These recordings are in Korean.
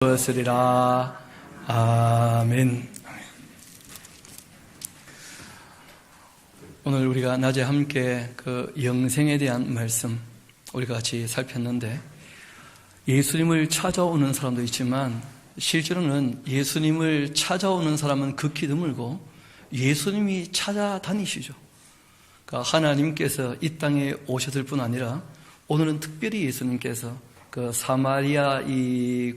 으리라. 아멘. 오늘 우리가 낮에 함께 그 영생에 대한 말씀 우리가 같이 살폈는데, 예수님을 찾아오는 사람도 있지만 실제로는 예수님을 찾아오는 사람은 극히 드물고 예수님이 찾아다니시죠. 그러니까 하나님께서 이 땅에 오셨을 뿐 아니라 오늘은 특별히 예수님께서 그 사마리아 이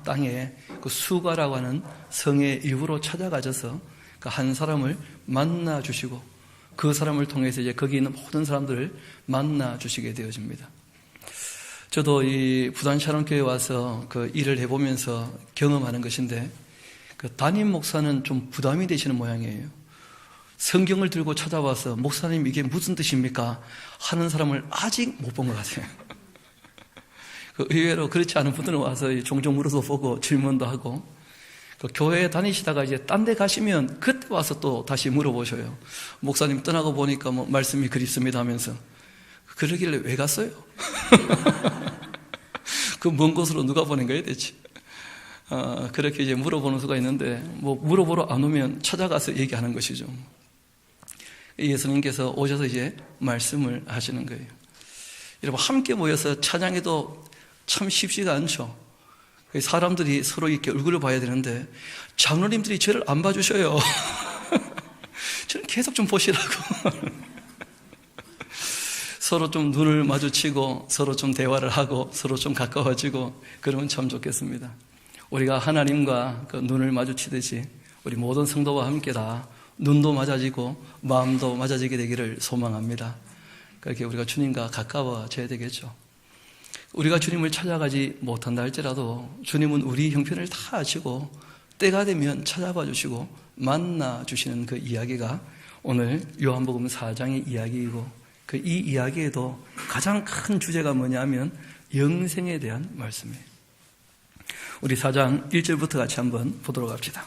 땅에 그 수가라고 하는 성의 일부로 찾아가셔서 그 한 사람을 만나 주시고 그 사람을 통해서 이제 거기 있는 모든 사람들을 만나 주시게 되어집니다. 저도 이 부산 샤론교회 와서 그 일을 해보면서 경험하는 것인데, 그 담임 목사는 좀 부담이 되시는 모양이에요. 성경을 들고 찾아와서 목사님 이게 무슨 뜻입니까? 하는 사람을 아직 못 본 것 같아요. 그 의외로 그렇지 않은 분들은 와서 종종 물어서 보고 질문도 하고, 그 교회에 다니시다가 이제 딴 데 가시면 그때 와서 또 다시 물어보셔요. 목사님 떠나고 보니까 뭐 말씀이 그립습니다 하면서. 그러길래 왜 갔어요? 그 먼 곳으로 누가 보낸 거예요 대체? 그렇게 이제 물어보는 수가 있는데, 뭐 물어보러 안 오면 찾아가서 얘기하는 것이죠. 예수님께서 오셔서 이제 말씀을 하시는 거예요. 여러분, 함께 모여서 찬양해도 참 쉽지가 않죠. 사람들이 서로 이렇게 얼굴을 봐야 되는데 장로님들이 저를 안 봐주셔요. 저는 계속 좀 보시라고. 서로 좀 눈을 마주치고 서로 좀 대화를 하고 서로 좀 가까워지고 그러면 참 좋겠습니다. 우리가 하나님과 그 눈을 마주치듯이 우리 모든 성도와 함께 다 눈도 맞아지고 마음도 맞아지게 되기를 소망합니다. 그렇게 우리가 주님과 가까워져야 되겠죠. 우리가 주님을 찾아가지 못한다 할지라도 주님은 우리 형편을 다 아시고 때가 되면 찾아봐 주시고 만나 주시는 그 이야기가 오늘 요한복음 4장의 이야기이고, 그 이 이야기에도 가장 큰 주제가 뭐냐면 영생에 대한 말씀이에요. 우리 4장 1절부터 같이 한번 보도록 합시다.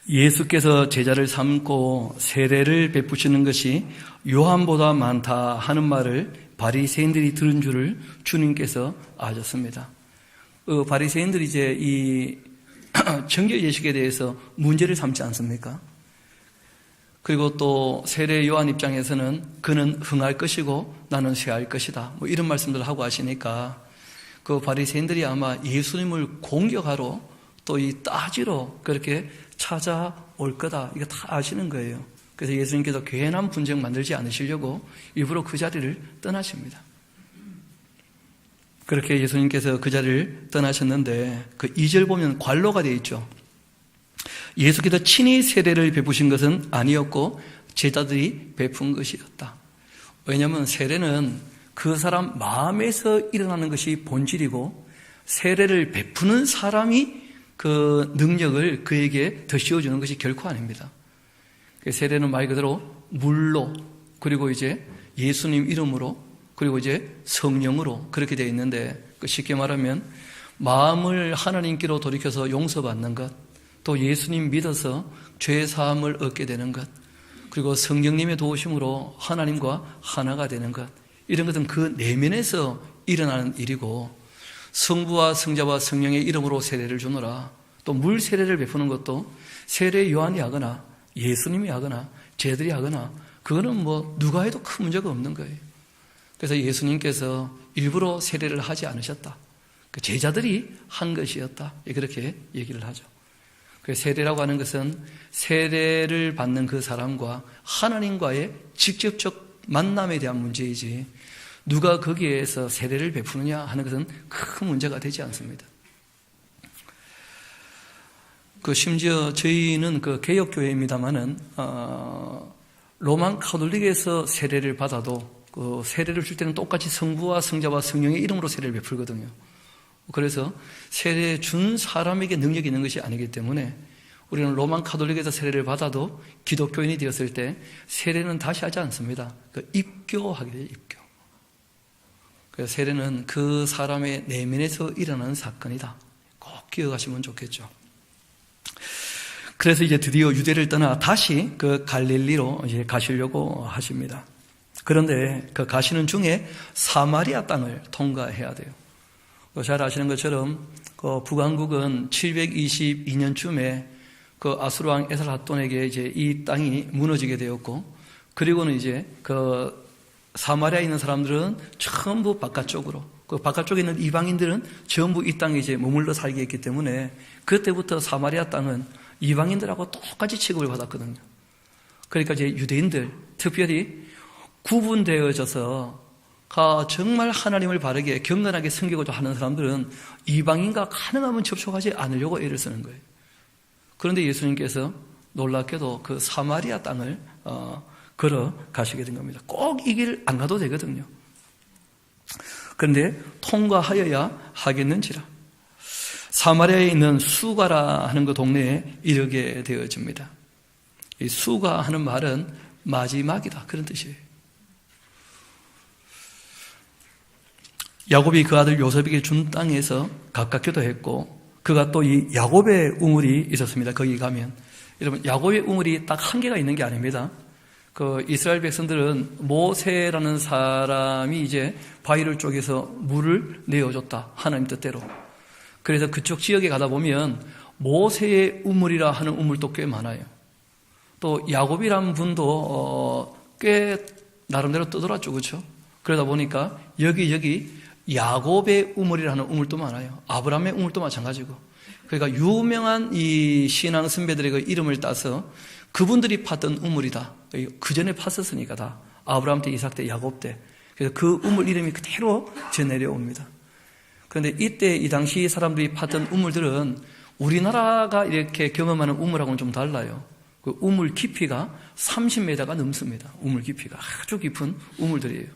예수께서 제자를 삼고 세례를 베푸시는 것이 요한보다 많다 하는 말을 바리새인들이 들은 줄을 주님께서 아셨습니다. 바리새인들이 이제 이 정결 예식에 대해서 문제를 삼지 않습니까? 그리고 또 세례 요한 입장에서는 그는 흥할 것이고 나는 쇠할 것이다, 뭐 이런 말씀들을 하고 하시니까 그 바리새인들이 아마 예수님을 공격하러 또 이 따지러 그렇게 찾아올 거다, 이거 다 아시는 거예요. 그래서 예수님께서 괜한 분쟁 만들지 않으시려고 일부러 그 자리를 떠나십니다. 그렇게 예수님께서 그 자리를 떠나셨는데, 그 2절 보면 관로가 되어 있죠. 예수께서 친히 세례를 베푸신 것은 아니었고 제자들이 베푼 것이었다. 왜냐하면 세례는 그 사람 마음에서 일어나는 것이 본질이고, 세례를 베푸는 사람이 그 능력을 그에게 더 씌워주는 것이 결코 아닙니다. 세례는 말 그대로 물로, 그리고 이제 예수님 이름으로, 그리고 이제 성령으로 그렇게 되어 있는데, 쉽게 말하면 마음을 하나님께로 돌이켜서 용서받는 것, 또 예수님 믿어서 죄 사함을 얻게 되는 것, 그리고 성령님의 도우심으로 하나님과 하나가 되는 것, 이런 것은 그 내면에서 일어나는 일이고, 성부와 성자와 성령의 이름으로 세례를 주노라, 또 물 세례를 베푸는 것도 세례 요한이 하거나 예수님이 하거나 제자들이 하거나 그거는 뭐 누가 해도 큰 문제가 없는 거예요. 그래서 예수님께서 일부러 세례를 하지 않으셨다, 그 제자들이 한 것이었다, 그렇게 얘기를 하죠. 그래서 세례라고 하는 것은 세례를 받는 그 사람과 하나님과의 직접적 만남에 대한 문제이지, 누가 거기에서 세례를 베푸느냐 하는 것은 큰 문제가 되지 않습니다. 그 심지어 저희는 그 개혁교회입니다만은 로만 카톨릭에서 세례를 받아도 그 세례를 줄 때는 똑같이 성부와 성자와 성령의 이름으로 세례를 베풀거든요. 그래서 세례 준 사람에게 능력이 있는 것이 아니기 때문에 우리는 로만 카톨릭에서 세례를 받아도 기독교인이 되었을 때 세례는 다시 하지 않습니다. 그 입교하게 돼요, 입교. 그래서 세례는 그 사람의 내면에서 일어나는 사건이다, 꼭 기억하시면 좋겠죠. 그래서 이제 드디어 유대를 떠나 다시 그 갈릴리로 이제 가시려고 하십니다. 그런데 그 가시는 중에 사마리아 땅을 통과해야 돼요. 잘 아시는 것처럼 북왕국은 722년쯤에 그 아수르 왕 에살핫돈에게 이제 이 땅이 무너지게 되었고, 그리고는 이제 그 사마리아에 있는 사람들은 전부 바깥쪽으로, 그 바깥쪽에 있는 이방인들은 전부 이 땅에 이제 머물러 살게 했기 때문에 그때부터 사마리아 땅은 이방인들하고 똑같이 취급을 받았거든요. 그러니까 이제 유대인들, 특별히 구분되어져서 정말 하나님을 바르게 경건하게 섬기고자 하는 사람들은 이방인과 가능하면 접촉하지 않으려고 애를 쓰는 거예요. 그런데 예수님께서 놀랍게도 그 사마리아 땅을 걸어가시게 된 겁니다. 꼭 이 길 안 가도 되거든요. 그런데 통과하여야 하겠는지라 사마리아에 있는 수가라 하는 그 동네에 이르게 되어집니다. 이 수가 하는 말은 마지막이다, 그런 뜻이에요. 야곱이 그 아들 요셉에게 준 땅에서 가깝기도 했고, 그가 또 이 야곱의 우물이 있었습니다. 거기 가면 여러분, 야곱의 우물이 딱 한 개가 있는 게 아닙니다. 그 이스라엘 백성들은 모세라는 사람이 이제 바위를 쪼개서 물을 내어줬다, 하나님 뜻대로. 그래서 그쪽 지역에 가다 보면 모세의 우물이라 하는 우물도 꽤 많아요. 또 야곱이라는 분도 꽤 나름대로 떠돌았죠, 그렇죠? 그러다 보니까 여기 야곱의 우물이라는 우물도 많아요. 아브라함의 우물도 마찬가지고. 그러니까 유명한 이 신앙 선배들의 그 이름을 따서 그분들이 팠던 우물이다. 그 전에 팠었으니까 다. 아브라함 때, 이삭 때, 야곱 때. 그래서 그 우물 이름이 그대로 전해려옵니다. 그런데 이때 이 당시 사람들이 팠던 우물들은 우리나라가 이렇게 경험하는 우물하고는 좀 달라요. 그 우물 깊이가 30m가 넘습니다. 우물 깊이가 아주 깊은 우물들이에요.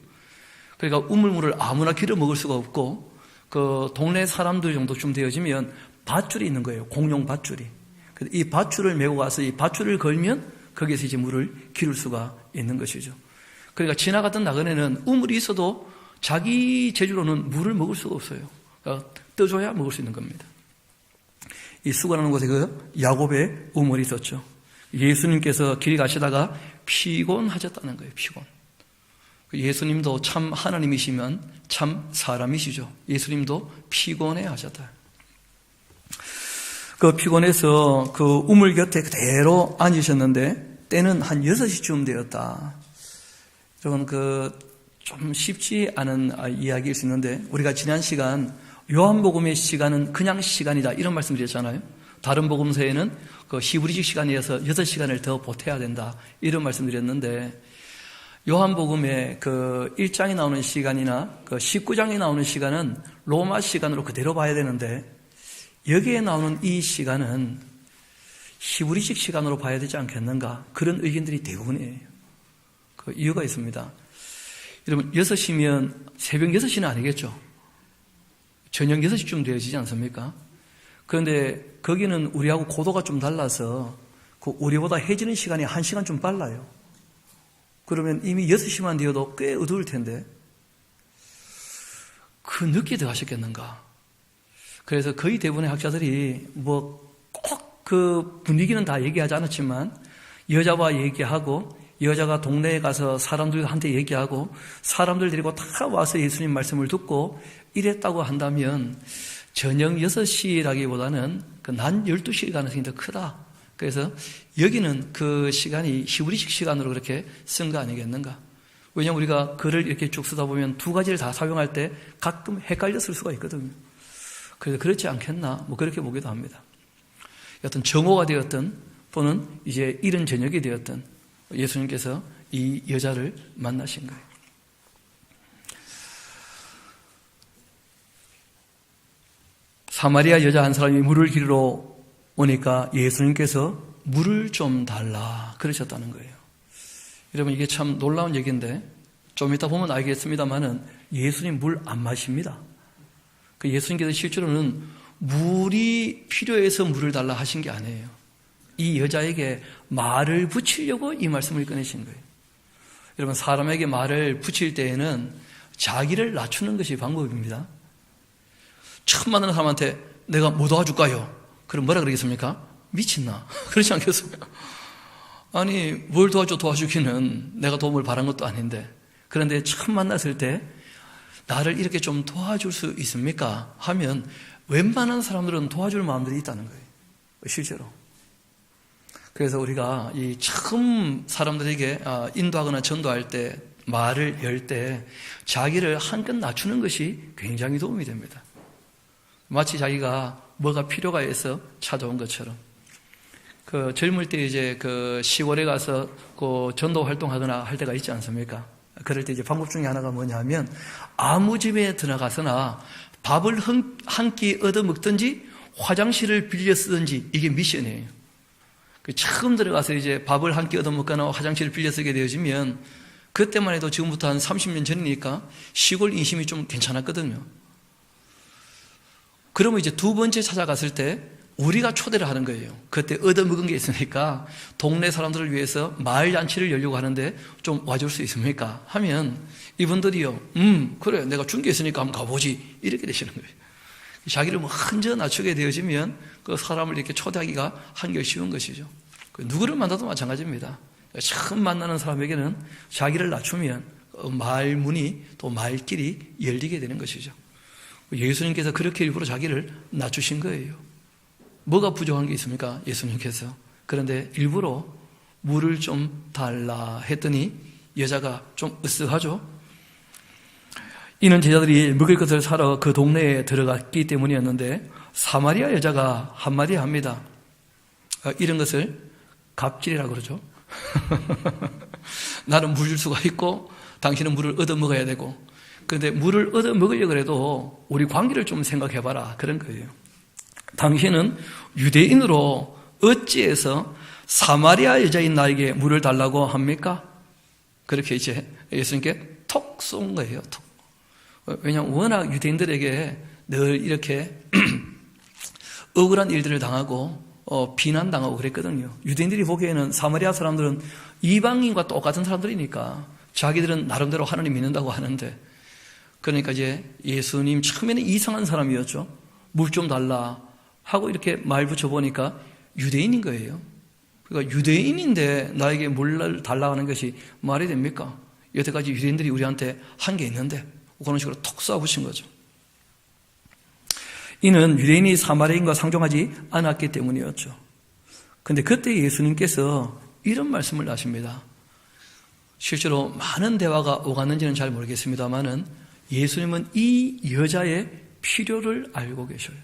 그러니까 우물물을 아무나 길어 먹을 수가 없고, 그 동네 사람들 정도쯤 되어지면 밧줄이 있는 거예요. 공용 밧줄이. 이 밧줄을 메고 가서 이 밧줄을 걸면 거기서 이제 물을 기를 수가 있는 것이죠. 그러니까 지나갔던 나그네는 우물이 있어도 자기 재주로는 물을 먹을 수가 없어요. 그러니까 떠줘야 먹을 수 있는 겁니다. 이 수가라는 곳에 그 야곱의 우물이 있었죠. 예수님께서 길 가시다가 피곤하셨다는 거예요. 피곤. 예수님도 참 하나님이시면 참 사람이시죠. 예수님도 피곤해 하셨다. 그 피곤해서 그 우물 곁에 그대로 앉으셨는데 때는 한 6시쯤 되었다. 여러분, 좀 쉽지 않은 이야기일 수 있는데, 우리가 지난 시간 요한복음의 시간은 그냥 시간이다, 이런 말씀 드렸잖아요. 다른 복음서에는 그 히브리식 시간이어서 6시간을 더 보태야 된다, 이런 말씀 드렸는데, 요한복음의 그 1장에 나오는 시간이나 그 19장에 나오는 시간은 로마 시간으로 그대로 봐야 되는데, 여기에 나오는 이 시간은 히브리식 시간으로 봐야 되지 않겠는가, 그런 의견들이 대부분이에요. 그 이유가 있습니다. 여러분, 6시면 새벽 6시는 아니겠죠. 저녁 6시쯤 되어지지 않습니까? 그런데 거기는 우리하고 고도가 좀 달라서 그 우리보다 해지는 시간이 1시간 좀 빨라요. 그러면 이미 6시만 되어도 꽤 어두울 텐데 그 늦게 들어가셨겠는가. 그래서 거의 대부분의 학자들이 꼭 그 분위기는 다 얘기하지 않았지만 여자와 얘기하고, 여자가 동네에 가서 사람들한테 얘기하고, 사람들 데리고 다 와서 예수님 말씀을 듣고 이랬다고 한다면 저녁 6시라기보다는 그 낮 12시일 가능성이 더 크다. 그래서 여기는 그 시간이 히브리식 시간으로 그렇게 쓴 거 아니겠는가. 왜냐하면 우리가 글을 이렇게 쭉 쓰다 보면 두 가지를 다 사용할 때 가끔 헷갈려 쓸 수가 있거든요. 그래서 그렇지 않겠나, 그렇게 보기도 합니다. 여튼 정오가 되었던 또는 이제 이른 저녁이 되었던 예수님께서 이 여자를 만나신 거예요. 사마리아 여자 한 사람이 물을 기르러 오니까 예수님께서 물을 좀 달라 그러셨다는 거예요. 여러분, 이게 참 놀라운 얘기인데 좀 이따 보면 알겠습니다만은 예수님 물 안 마십니다. 그 예수님께서 실제로는 물이 필요해서 물을 달라 하신 게 아니에요. 이 여자에게 말을 붙이려고 이 말씀을 꺼내신 거예요. 여러분, 사람에게 말을 붙일 때에는 자기를 낮추는 것이 방법입니다. 처음 만나는 사람한테 내가 뭐 도와줄까요? 그럼 뭐라 그러겠습니까? 미친나? 그렇지 않겠어요? 아니, 뭘 도와주기는 내가 도움을 바란 것도 아닌데. 그런데 처음 만났을 때 나를 이렇게 좀 도와줄 수 있습니까? 하면 웬만한 사람들은 도와줄 마음들이 있다는 거예요. 실제로. 그래서 우리가 이 처음 사람들에게 인도하거나 전도할 때, 말을 열 때 자기를 한껏 낮추는 것이 굉장히 도움이 됩니다. 마치 자기가 뭐가 필요가 해서 찾아온 것처럼. 그 젊을 때 이제 그 시골에 가서 그 전도 활동하거나 할 때가 있지 않습니까? 그럴 때 이제 방법 중에 하나가 뭐냐면 아무 집에 들어가서나 밥을 한 끼 얻어 먹든지 화장실을 빌려 쓰든지 이게 미션이에요. 처음 들어가서 이제 밥을 한 끼 얻어 먹거나 화장실을 빌려 쓰게 되어지면 그때만 해도 지금부터 한 30년 전이니까 시골 인심이 좀 괜찮았거든요. 그러면 이제 두 번째 찾아갔을 때 우리가 초대를 하는 거예요. 그때 얻어먹은 게 있으니까 동네 사람들을 위해서 마을 잔치를 열려고 하는데 좀 와줄 수 있습니까? 하면 이분들이요, 그래, 내가 준 게 있으니까 한번 가보지. 이렇게 되시는 거예요. 자기를 먼저 낮추게 되어지면 그 사람을 이렇게 초대하기가 한결 쉬운 것이죠. 누구를 만나도 마찬가지입니다. 처음 만나는 사람에게는 자기를 낮추면 말 문이 또 말길이 열리게 되는 것이죠. 예수님께서 그렇게 일부러 자기를 낮추신 거예요. 뭐가 부족한 게 있습니까? 예수님께서. 그런데 일부러 물을 좀 달라 했더니 여자가 좀 으쓱하죠. 이는 제자들이 먹을 것을 사러 그 동네에 들어갔기 때문이었는데 사마리아 여자가 한마디 합니다. 이런 것을 갑질이라고 그러죠. 나는 물 줄 수가 있고 당신은 물을 얻어 먹어야 되고, 그런데 물을 얻어 먹으려고 해도 우리 관계를 좀 생각해봐라, 그런 거예요. 당신은 유대인으로 어찌해서 사마리아 여자인 나에게 물을 달라고 합니까? 그렇게 이제 예수님께 톡 쏜 거예요. 톡. 왜냐하면 워낙 유대인들에게 늘 이렇게 억울한 일들을 당하고 비난당하고 그랬거든요. 유대인들이 보기에는 사마리아 사람들은 이방인과 똑같은 사람들이니까 자기들은 나름대로 하나님 믿는다고 하는데, 그러니까 이제 예수님 처음에는 이상한 사람이었죠. 물 좀 달라 하고 이렇게 말 붙여보니까 유대인인 거예요. 그러니까 유대인인데 나에게 물을 달라 하는 것이 말이 됩니까? 여태까지 유대인들이 우리한테 한 게 있는데 그런 식으로 톡 쏘아붙인 거죠. 이는 유대인이 사마리아인과 상종하지 않았기 때문이었죠. 그런데 그때 예수님께서 이런 말씀을 하십니다. 실제로 많은 대화가 오갔는지는 잘 모르겠습니다만은 예수님은 이 여자의 필요를 알고 계셔요.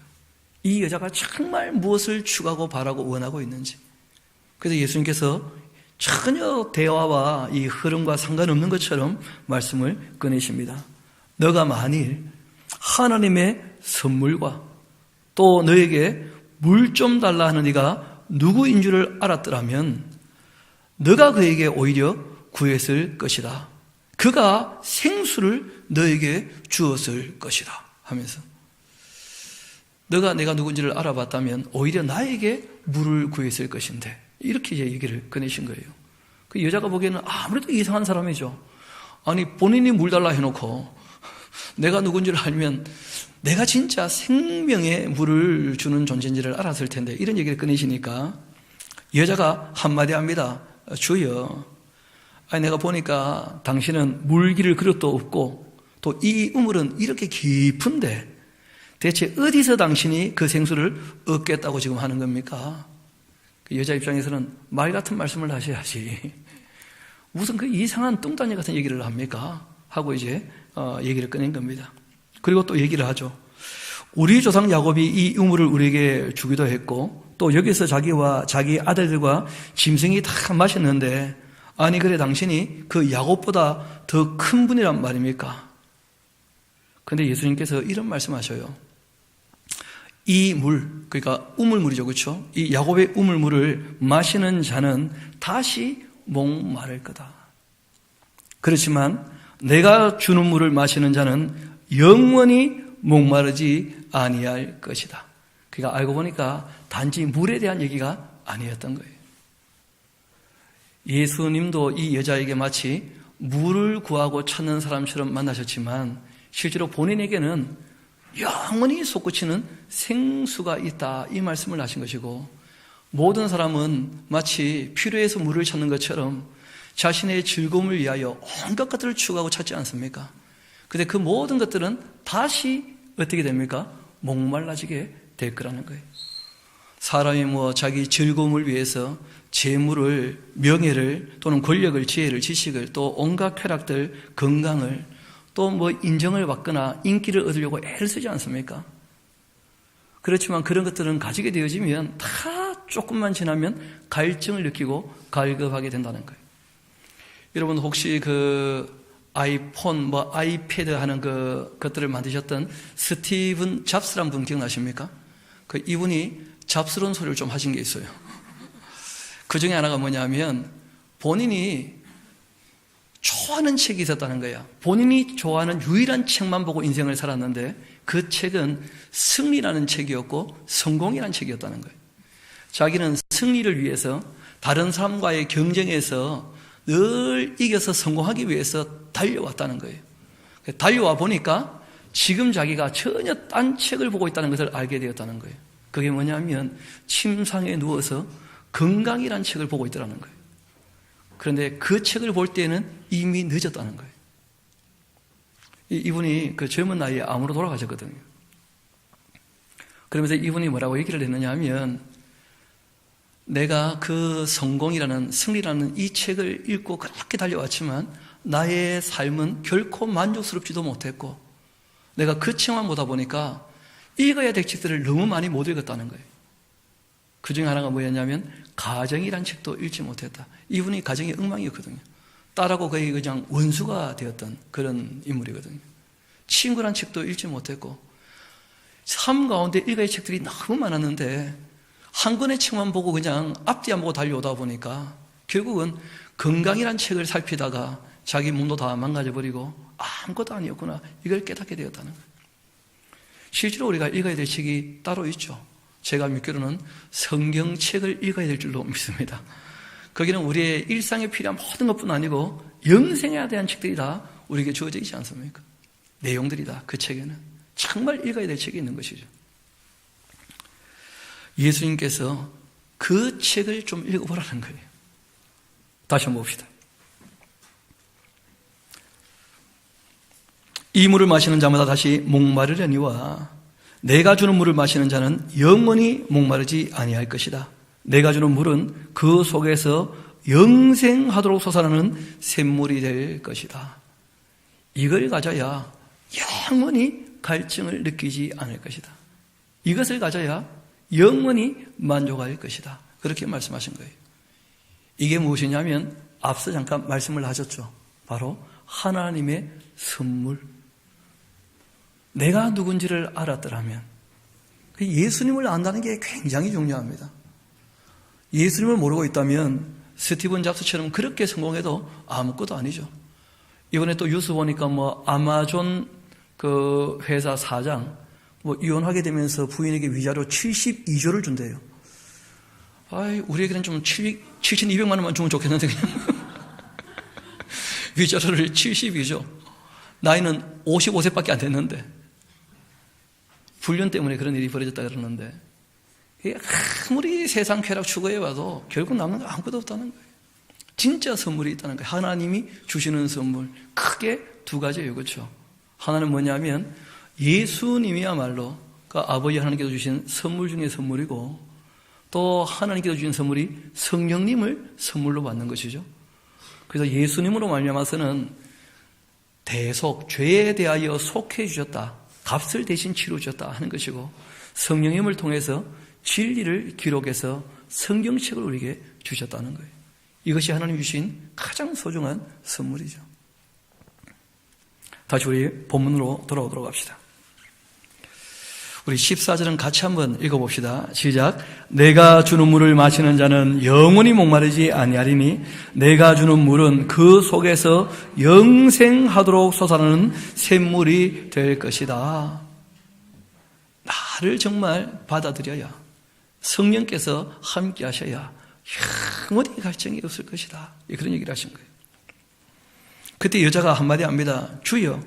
이 여자가 정말 무엇을 추구하고 바라고 원하고 있는지. 그래서 예수님께서 전혀 대화와 이 흐름과 상관없는 것처럼 말씀을 꺼내십니다. 너가 만일 하나님의 선물과 또 너에게 물 좀 달라 하는 이가 누구인 줄을 알았더라면 너가 그에게 오히려 구했을 것이다. 그가 생수를 너에게 주었을 것이다 하면서, 너가 내가 누군지를 알아봤다면 오히려 나에게 물을 구했을 것인데, 이렇게 이제 얘기를 꺼내신 거예요. 그 여자가 보기에는 아무래도 이상한 사람이죠. 아니 본인이 물 달라 해놓고 내가 누군지를 알면 내가 진짜 생명의 물을 주는 존재인지를 알았을 텐데, 이런 얘기를 꺼내시니까 여자가 한마디 합니다. 주여, 아니 내가 보니까 당신은 물기를 그릇도 없고 또 이 우물은 이렇게 깊은데 대체 어디서 당신이 그 생수를 얻겠다고 지금 하는 겁니까? 그 여자 입장에서는 말 같은 말씀을 하셔야지 무슨 그 이상한 뚱딴지 같은 얘기를 합니까? 하고 이제 얘기를 꺼낸 겁니다. 그리고 또 얘기를 하죠. 우리 조상 야곱이 이 우물을 우리에게 주기도 했고 또 여기서 자기와 자기 아들들과 짐승이 다 마셨는데, 아니 그래 당신이 그 야곱보다 더 큰 분이란 말입니까? 그런데 예수님께서 이런 말씀하셔요. 이 물, 그러니까 우물물이죠, 그렇죠? 이 야곱의 우물물을 마시는 자는 다시 목마를 거다. 그렇지만 내가 주는 물을 마시는 자는 영원히 목마르지 아니할 것이다. 그러니까 알고 보니까 단지 물에 대한 얘기가 아니었던 거예요. 예수님도 이 여자에게 마치 물을 구하고 찾는 사람처럼 만나셨지만 실제로 본인에게는 영원히 솟구치는 생수가 있다, 이 말씀을 하신 것이고, 모든 사람은 마치 필요해서 물을 찾는 것처럼 자신의 즐거움을 위하여 온갖 것들을 추구하고 찾지 않습니까? 근데 그 모든 것들은 다시 어떻게 됩니까? 목말라지게 될 거라는 거예요. 사람이 자기 즐거움을 위해서 재물을, 명예를, 또는 권력을, 지혜를, 지식을, 또 온갖 쾌락들, 건강을, 또 인정을 받거나 인기를 얻으려고 애를 쓰지 않습니까? 그렇지만 그런 것들은 가지게 되어지면 다 조금만 지나면 갈증을 느끼고 갈급하게 된다는 거예요. 여러분 혹시 아이폰, 아이패드 하는 것들을 만드셨던 스티븐 잡스란 분 기억나십니까? 이분이 잡스러운 소리를 좀 하신 게 있어요. 그 중에 하나가 뭐냐면 본인이 좋아하는 책이 있었다는 거야. 본인이 좋아하는 유일한 책만 보고 인생을 살았는데 그 책은 승리라는 책이었고 성공이라는 책이었다는 거예요. 자기는 승리를 위해서 다른 사람과의 경쟁에서 늘 이겨서 성공하기 위해서 달려왔다는 거예요. 달려와 보니까 지금 자기가 전혀 딴 책을 보고 있다는 것을 알게 되었다는 거예요. 그게 뭐냐면 침상에 누워서 건강이라는 책을 보고 있더라는 거예요. 그런데 그 책을 볼 때는 이미 늦었다는 거예요. 이분이 그 젊은 나이에 암으로 돌아가셨거든요. 그러면서 이분이 뭐라고 얘기를 했느냐 하면 내가 그 성공이라는 승리라는 이 책을 읽고 그렇게 달려왔지만 나의 삶은 결코 만족스럽지도 못했고 내가 그 책만 보다 보니까 읽어야 될 책들을 너무 많이 못 읽었다는 거예요. 그 중에 하나가 뭐였냐면 가정이란 책도 읽지 못했다. 이분이 가정의 엉망이었거든요. 딸하고 거의 그냥 원수가 되었던 그런 인물이거든요. 친구란 책도 읽지 못했고 삶 가운데 읽어야 할 책들이 너무 많았는데 한 권의 책만 보고 그냥 앞뒤 안 보고 달려오다 보니까 결국은 건강이란 책을 살피다가 자기 몸도 다 망가져버리고 아무것도 아니었구나 이걸 깨닫게 되었다는 거예요. 실제로 우리가 읽어야 될 책이 따로 있죠. 제가 믿기로는 성경책을 읽어야 될 줄로 믿습니다. 거기는 우리의 일상에 필요한 모든 것뿐 아니고 영생에 대한 책들이 다 우리에게 주어져 있지 않습니까? 내용들이 다 그 책에는 정말 읽어야 될 책이 있는 것이죠. 예수님께서 그 책을 좀 읽어보라는 거예요. 다시 한번 봅시다. 이 물을 마시는 자마다 다시 목마르려니와 내가 주는 물을 마시는 자는 영원히 목마르지 아니할 것이다. 내가 주는 물은 그 속에서 영생하도록 솟아나는 샘물이 될 것이다. 이걸 가져야 영원히 갈증을 느끼지 않을 것이다. 이것을 가져야 영원히 만족할 것이다. 그렇게 말씀하신 거예요. 이게 무엇이냐면 앞서 잠깐 말씀을 하셨죠. 바로 하나님의 선물. 내가 누군지를 알았더라면 예수님을 안다는 게 굉장히 중요합니다. 예수님을 모르고 있다면 스티븐 잡스처럼 그렇게 성공해도 아무것도 아니죠. 이번에 또 뉴스 보니까 아마존 그 회사 사장 이혼하게 되면서 부인에게 위자료 72조를 준대요. 우리에게는 좀 7,200만 원만 주면 좋겠는데 그냥 위자료를 72조. 나이는 55세밖에 안 됐는데 불륜 때문에 그런 일이 벌어졌다 그러는데 아무리 세상 쾌락 추구해봐도 결국 남는 거 아무것도 없다는 거예요. 진짜 선물이 있다는 거예요. 하나님이 주시는 선물 크게 두 가지예요. 그렇죠? 하나는 뭐냐면 예수님이야말로 그 아버지 하나님께서 주신 선물 중에 선물이고 또 하나님께서 주신 선물이 성령님을 선물로 받는 것이죠. 그래서 예수님으로 말미암아서는 대속, 죄에 대하여 속해 주셨다. 값을 대신 치러 주셨다 하는 것이고 성령님을 통해서 진리를 기록해서 성경책을 우리에게 주셨다는 거예요. 이것이 하나님 주신 가장 소중한 선물이죠. 다시 우리 본문으로 돌아오도록 합시다. 우리 14절은 같이 한번 읽어봅시다. 시작. 내가 주는 물을 마시는 자는 영원히 목마르지 아니하리니 내가 주는 물은 그 속에서 영생하도록 솟아나는 샘물이 될 것이다. 나를 정말 받아들여야 성령께서 함께 하셔야 영원히 갈증이 없을 것이다. 그런 얘기를 하신 거예요. 그때 여자가 한마디 합니다. 주여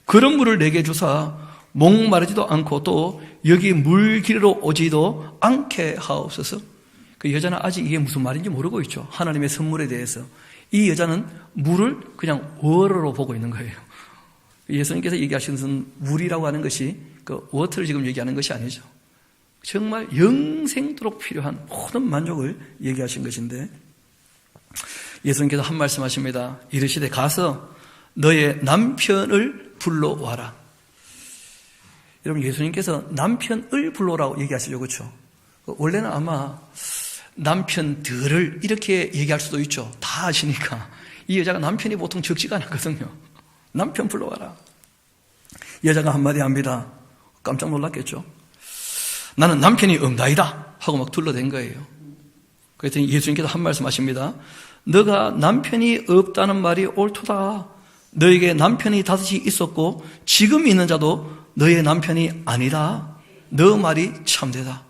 그런 물을 내게 주사 목마르지도 않고 또 여기 물 길로 오지도 않게 하옵소서. 그 여자는 아직 이게 무슨 말인지 모르고 있죠. 하나님의 선물에 대해서. 이 여자는 물을 그냥 워러로 보고 있는 거예요. 예수님께서 얘기하시는 것은 물이라고 하는 것이 그 워터를 지금 얘기하는 것이 아니죠. 정말 영생토록 필요한 모든 만족을 얘기하신 것인데, 예수님께서 한 말씀 하십니다. 이르시되 가서 너의 남편을 불러와라. 여러분, 예수님께서 남편을 불러오라고 얘기하시죠, 그렇죠? 원래는 아마 남편들을 이렇게 얘기할 수도 있죠. 다 아시니까. 이 여자가 남편이 보통 적지가 않았거든요. 남편 불러와라. 여자가 한마디 합니다. 깜짝 놀랐겠죠. 나는 남편이 없나이다 하고 막 둘러댄 거예요. 그랬더니 예수님께서 한 말씀 하십니다. 너가 남편이 없다는 말이 옳도다. 너에게 남편이 5이 있었고 지금 있는 자도 너의 남편이 아니다. 너 말이 참되다.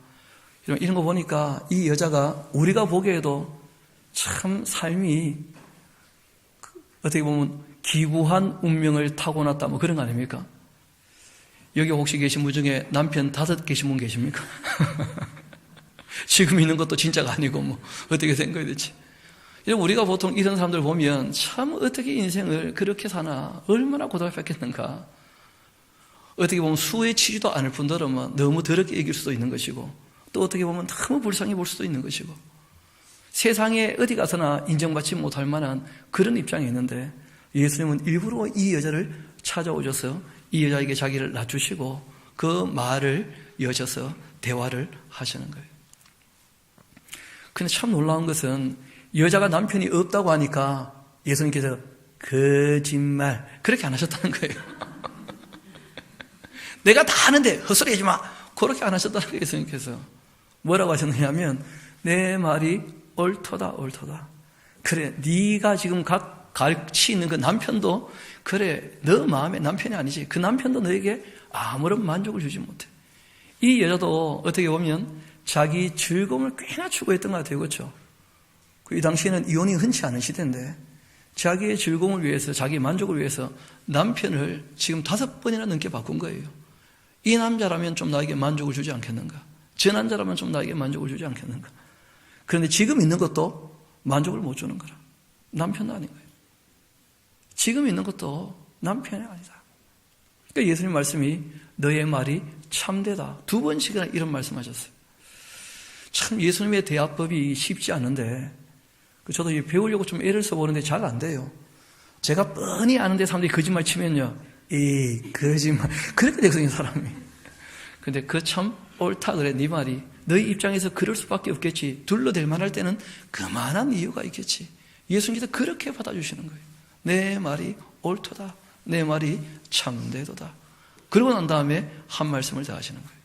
이런 거 보니까 이 여자가 우리가 보기에도 참 삶이 어떻게 보면 기구한 운명을 타고났다 뭐 그런 거 아닙니까? 여기 혹시 계신 분 중에 남편 5 계신 분 계십니까? 지금 있는 것도 진짜가 아니고 뭐 어떻게 된 거야 대체? 우리가 보통 이런 사람들 보면 참 어떻게 인생을 그렇게 사나, 얼마나 고달팠겠는가. 어떻게 보면 수에 치지도 않을 뿐더러 너무 더럽게 여길 수도 있는 것이고, 또 어떻게 보면 너무 불쌍해 볼 수도 있는 것이고, 세상에 어디 가서나 인정받지 못할 만한 그런 입장이 있는데, 예수님은 일부러 이 여자를 찾아오셔서 이 여자에게 자기를 낮추시고 그 말을 여셔서 대화를 하시는 거예요. 근데 참 놀라운 것은 여자가 남편이 없다고 하니까 예수님께서 거짓말 그렇게 안 하셨다는 거예요. 내가 다 아는데 헛소리 하지 마 그렇게 안 하셨다는 거예요. 예수님께서 뭐라고 하셨느냐면 내 말이 옳도다 옳도다. 그래 네가 지금 같이 있는 그 남편도 그래 너 마음에 남편이 아니지. 그 남편도 너에게 아무런 만족을 주지 못해. 이 여자도 어떻게 보면 자기 즐거움을 꽤나 추구했던 것 같아요. 그렇죠? 이 당시에는 이혼이 흔치 않은 시대인데 자기의 즐거움을 위해서, 자기의 만족을 위해서 남편을 지금 5번이나 넘게 바꾼 거예요. 이 남자라면 좀 나에게 만족을 주지 않겠는가? 저 남자라면 좀 나에게 만족을 주지 않겠는가? 그런데 지금 있는 것도 만족을 못 주는 거라. 남편도 아닌 거예요. 지금 있는 것도 남편이 아니다. 그러니까 예수님 말씀이 너의 말이 참되다. 2번씩이나 이런 말씀하셨어요. 참 예수님의 대화법이 쉽지 않은데 저도 배우려고 좀 애를 써보는데 잘 안 돼요. 제가 뻔히 아는데 사람들이 거짓말 치면요. 에이 거짓말 그렇게 되거든요 사람이. 근데 그 참 옳다 그래 네 말이. 너희 입장에서 그럴 수밖에 없겠지. 둘러댈 만할 때는 그만한 이유가 있겠지. 예수님께서 그렇게 받아주시는 거예요. 내 말이 옳도다. 내 말이 참되도다. 그러고 난 다음에 한 말씀을 더 하시는 거예요.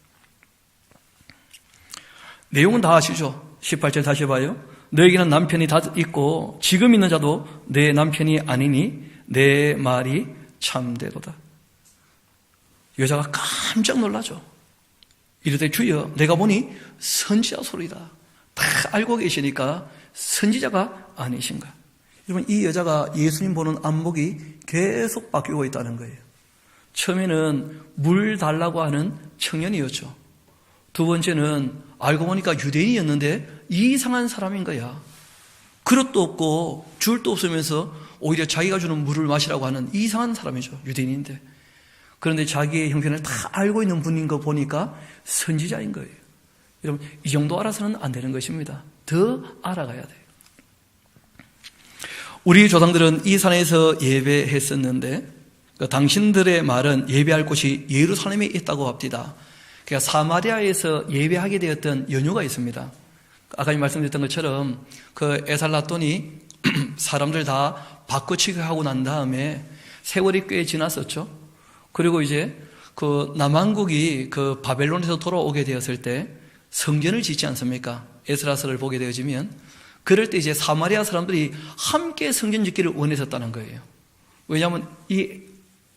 내용은 다 아시죠? 18절 다시 봐요. 너에게는 남편이 다 있고 지금 있는 자도 내 남편이 아니니 내 말이 참되도다. 여자가 깜짝 놀라죠. 이르되 주여 내가 보니 선지자 소리다. 다 알고 계시니까 선지자가 아니신가. 여러분 이 여자가 예수님 보는 안목이 계속 바뀌고 있다는 거예요. 처음에는 물 달라고 하는 청년이었죠. 2번째는 알고 보니까 유대인이었는데 이상한 사람인 거야. 그릇도 없고 줄도 없으면서 오히려 자기가 주는 물을 마시라고 하는 이상한 사람이죠. 유대인인데. 그런데 자기의 형편을 다 알고 있는 분인 거 보니까 선지자인 거예요. 여러분 이 정도 알아서는 안 되는 것입니다. 더 알아가야 돼요. 우리 조상들은 이 산에서 예배했었는데 당신들의 말은 예배할 곳이 예루살렘에 있다고 합디다. 그러니까 사마리아에서 예배하게 되었던 연유가 있습니다. 아까 말씀드렸던 것처럼 그 에살라돈이 사람들 다 바꿔치기 하고 난 다음에 세월이 꽤 지났었죠. 그리고 이제 그 남왕국이 그 바벨론에서 돌아오게 되었을 때 성전을 짓지 않습니까? 에스라서를 보게 되어지면 그럴 때 이제 사마리아 사람들이 함께 성전 짓기를 원했었다는 거예요. 왜냐하면 이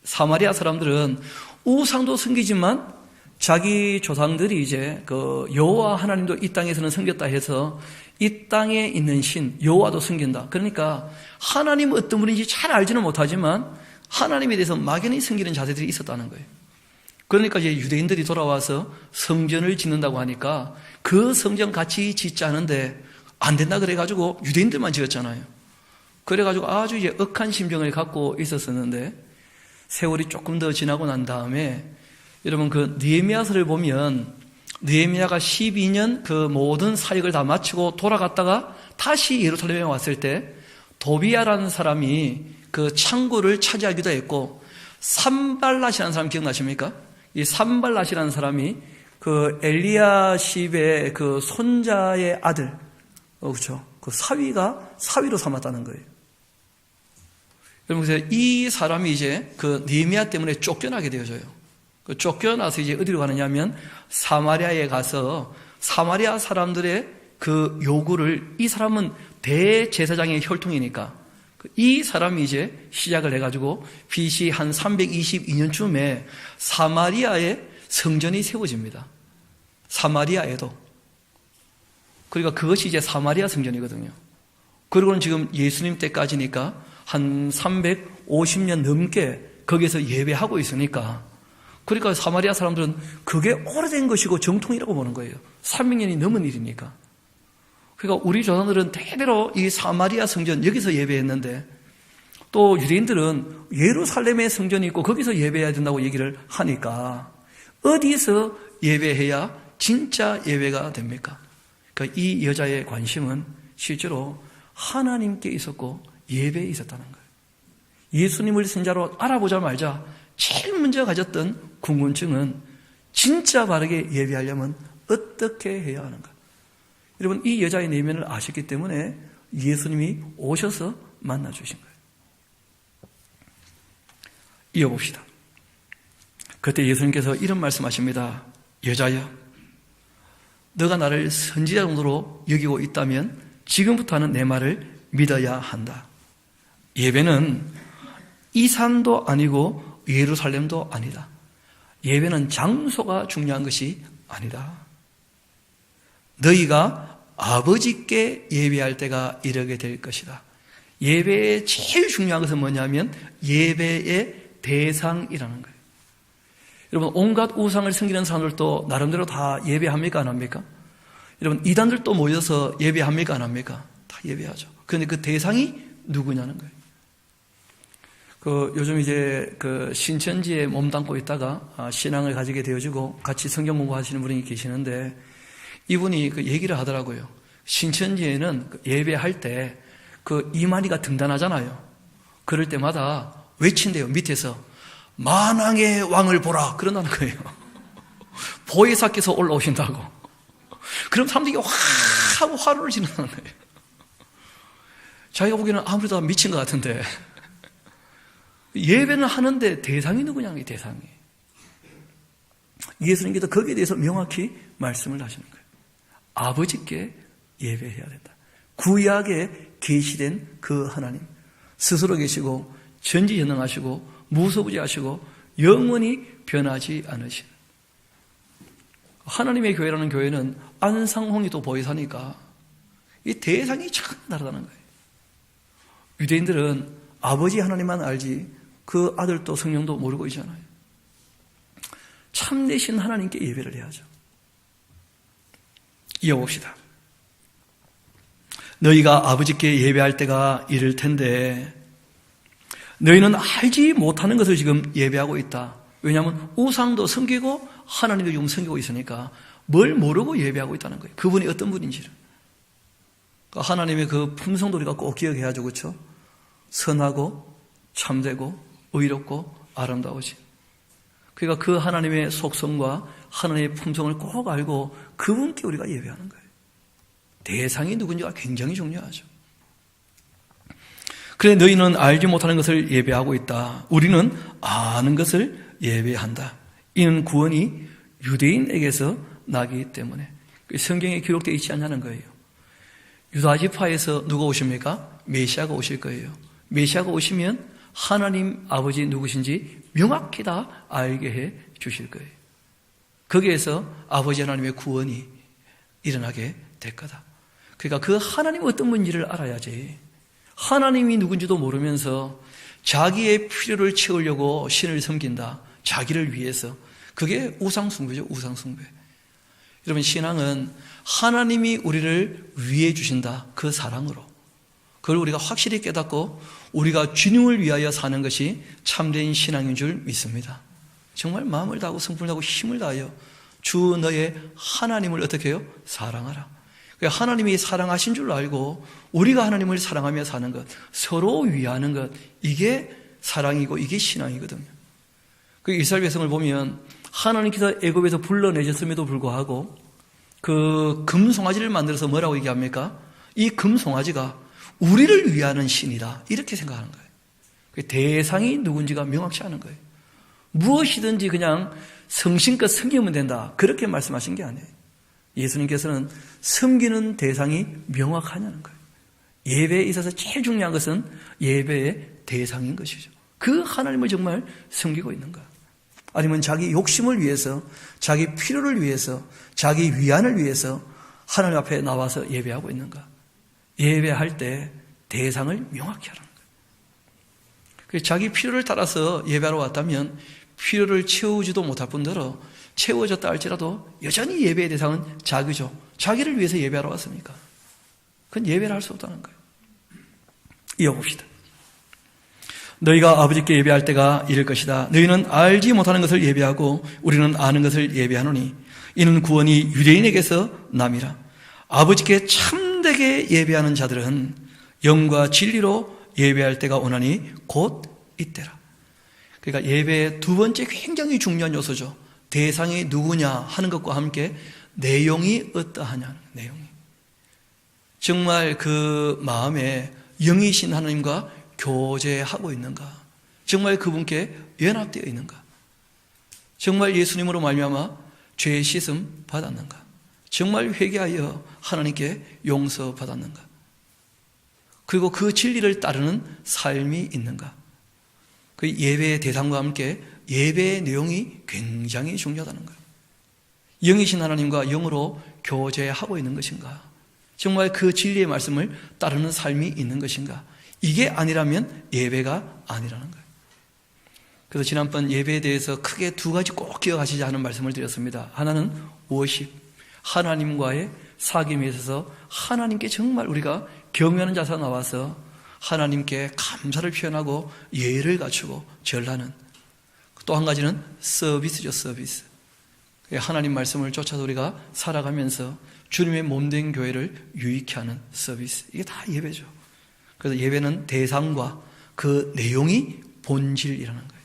사마리아 사람들은 우상도 섬기지만 자기 조상들이 이제 그 여호와 하나님도 이 땅에서는 섬겼다 해서 이 땅에 있는 신 여호와도 섬긴다. 그러니까 하나님은 어떤 분인지 잘 알지는 못하지만 하나님에 대해서 막연히 섬기는 자세들이 있었다는 거예요. 그러니까 이제 유대인들이 돌아와서 성전을 짓는다고 하니까 그 성전 같이 짓지 않은데 안 된다 그래가지고 유대인들만 지었잖아요. 그래가지고 아주 이제 억한 심정을 갖고 있었었는데 세월이 조금 더 지나고 난 다음에 여러분 그 느헤미야서를 보면 느헤미야가 12년 그 모든 사역을 다 마치고 돌아갔다가 다시 예루살렘에 왔을 때 도비야라는 사람이 그 창고를 차지하기도 했고 산발랏이라는 사람 기억나십니까? 이 산발랏이라는 사람이 그 엘리야십의 그 손자의 아들, 그렇죠? 그 사위로 삼았다는 거예요. 여러분, 그래서 이 사람이 이제 그 느헤미야 때문에 쫓겨나게 되어져요. 그 쫓겨나서 이제 어디로 가느냐면 사마리아에 가서 사마리아 사람들의 그 요구를, 이 사람은 대제사장의 혈통이니까 이 사람이 이제 시작을 해가지고 BC 한 322년쯤에 사마리아에 성전이 세워집니다. 사마리아에도. 그러니까 그것이 이제 사마리아 성전이거든요. 그리고는 지금 예수님 때까지니까 한 350년 넘게 거기에서 예배하고 있으니까, 그러니까 사마리아 사람들은 그게 오래된 것이고 정통이라고 보는 거예요. 300년이 넘은 일이니까. 그러니까 우리 조상들은 대대로 이 사마리아 성전 여기서 예배했는데, 또 유대인들은 예루살렘에 성전이 있고 거기서 예배해야 된다고 얘기를 하니까 어디서 예배해야 진짜 예배가 됩니까? 그러니까 이 여자의 관심은 실제로 하나님께 있었고 예배에 있었다는 거예요. 예수님을 선자로 알아보자 말자 제일 먼저 가졌던 궁금증은 진짜 바르게 예배하려면 어떻게 해야 하는가. 여러분, 이 여자의 내면을 아셨기 때문에 예수님이 오셔서 만나주신 거예요. 이어봅시다. 그때 예수님께서 이런 말씀하십니다. 여자야, 너가 나를 선지자 정도로 여기고 있다면 지금부터는 내 말을 믿어야 한다. 예배는 이 산도 아니고 예루살렘도 아니다. 예배는 장소가 중요한 것이 아니다. 너희가 아버지께 예배할 때가 이르게 될 것이다. 예배의 제일 중요한 것은 뭐냐면 예배의 대상이라는 거예요. 여러분, 온갖 우상을 섬기는 사람들도 나름대로 다 예배합니까? 안 합니까? 여러분, 이단들도 모여서 예배합니까? 안 합니까? 다 예배하죠. 그런데 그 대상이 누구냐는 거예요. 요즘 이제 신천지에 몸담고 있다가 신앙을 가지게 되어지고 같이 성경 공부하시는 분이 계시는데, 이분이 얘기를 하더라고요. 신천지에는 예배할 때 이만희가 등단하잖아요. 그럴 때마다 외친대요. 밑에서 만왕의 왕을 보라 그런다는 거예요. 보혜사께서 올라오신다고. 그럼 사람들이 하고 화를 지른다는 거예요. 자기가 보기에는 아무래도 미친 것 같은데 예배는 하는데 대상이 누구냐, 이 대상이. 예수님께서 거기에 대해서 명확히 말씀을 하시는 거예요. 아버지께 예배해야 된다. 구약에 계시된 그 하나님, 스스로 계시고 전지전능하시고 무소부지하시고 영원히 변하지 않으신 하나님의 교회라는 교회는 안상홍이 또 보혜사니까 이 대상이 참 다르다는 거예요. 유대인들은 아버지 하나님만 알지 그 아들도 성령도 모르고 있잖아요. 참되신 하나님께 예배를 해야죠. 이어봅시다. 너희가 아버지께 예배할 때가 이를 텐데 너희는 알지 못하는 것을 지금 예배하고 있다. 왜냐하면 우상도 섬기고 하나님도 지금 섬기고 있으니까 뭘 모르고 예배하고 있다는 거예요. 그분이 어떤 분인지를. 하나님의 그 품성도 우리가 꼭 기억해야죠. 그렇죠? 선하고 참되고 의롭고 아름다우신. 그러니까 그 하나님의 속성과 하나님의 품성을 꼭 알고 그분께 우리가 예배하는 거예요. 대상이 누군지가 굉장히 중요하죠. 그래, 너희는 알지 못하는 것을 예배하고 있다. 우리는 아는 것을 예배한다. 이는 구원이 유대인에게서 나기 때문에. 성경에 기록되어 있지 않냐는 거예요. 유다 지파에서 누가 오십니까? 메시아가 오실 거예요. 메시아가 오시면 하나님 아버지 누구신지 명확히 다 알게 해 주실 거예요. 거기에서 아버지 하나님의 구원이 일어나게 될 거다. 그러니까 그 하나님이 어떤 분인지를 알아야지. 하나님이 누군지도 모르면서 자기의 필요를 채우려고 신을 섬긴다. 자기를 위해서. 그게 우상숭배죠. 우상숭배. 여러분, 신앙은 하나님이 우리를 위해 주신다. 그 사랑으로. 그걸 우리가 확실히 깨닫고 우리가 주님을 위하여 사는 것이 참된 신앙인 줄 믿습니다. 정말 마음을 다하고 성품을 다하고 힘을 다하여 주 너의 하나님을 어떻게 해요? 사랑하라. 하나님이 사랑하신 줄 알고 우리가 하나님을 사랑하며 사는 것, 서로 위하는 것, 이게 사랑이고 이게 신앙이거든요. 그 이스라엘 백성을 보면 하나님께서 애굽에서 불러내셨음에도 불구하고 그 금송아지를 만들어서 뭐라고 얘기합니까? 이 금송아지가 우리를 위하는 신이다, 이렇게 생각하는 거예요. 대상이 누군지가 명확치 않은 거예요. 무엇이든지 그냥 성심껏 섬기면 된다, 그렇게 말씀하신 게 아니에요. 예수님께서는 섬기는 대상이 명확하냐는 거예요. 예배에 있어서 제일 중요한 것은 예배의 대상인 것이죠. 그 하나님을 정말 섬기고 있는가? 아니면 자기 욕심을 위해서, 자기 필요를 위해서, 자기 위안을 위해서 하나님 앞에 나와서 예배하고 있는가? 예배할 때 대상을 명확히 하라는 거예요. 자기 필요를 따라서 예배하러 왔다면 필요를 채우지도 못할 뿐더러 채워졌다 할지라도 여전히 예배의 대상은 자기죠. 자기를 위해서 예배하러 왔으니까 그건 예배를 할 수 없다는 거예요. 이어봅시다. 너희가 아버지께 예배할 때가 이럴 것이다. 너희는 알지 못하는 것을 예배하고 우리는 아는 것을 예배하노니 이는 구원이 유대인에게서 남이라. 아버지께 참되게 예배하는 자들은 영과 진리로 예배할 때가 오나니 곧 이때라. 그러니까 예배의 두 번째 굉장히 중요한 요소죠. 대상이 누구냐 하는 것과 함께 내용이 어떠하냐는 내용이. 정말 그 마음에 영이신 하나님과 교제하고 있는가? 정말 그분께 연합되어 있는가? 정말 예수님으로 말미암아 죄 씻음 받았는가? 정말 회개하여 하나님께 용서받았는가? 그리고 그 진리를 따르는 삶이 있는가? 그 예배의 대상과 함께 예배의 내용이 굉장히 중요하다는 거예요. 영이신 하나님과 영으로 교제하고 있는 것인가? 정말 그 진리의 말씀을 따르는 삶이 있는 것인가? 이게 아니라면 예배가 아니라는 거예요. 그래서 지난번 예배에 대해서 크게 두 가지 꼭 기억하시자 하는 말씀을 드렸습니다. 하나는 워십, 하나님과의 사귐에 있어서 하나님께 정말 우리가 경외하는 자세로 나와서 하나님께 감사를 표현하고 예를 갖추고 절하는. 또 한 가지는 서비스죠, 서비스. 하나님 말씀을 쫓아서 우리가 살아가면서 주님의 몸된 교회를 유익케 하는 서비스. 이게 다 예배죠. 그래서 예배는 대상과 그 내용이 본질이라는 거예요.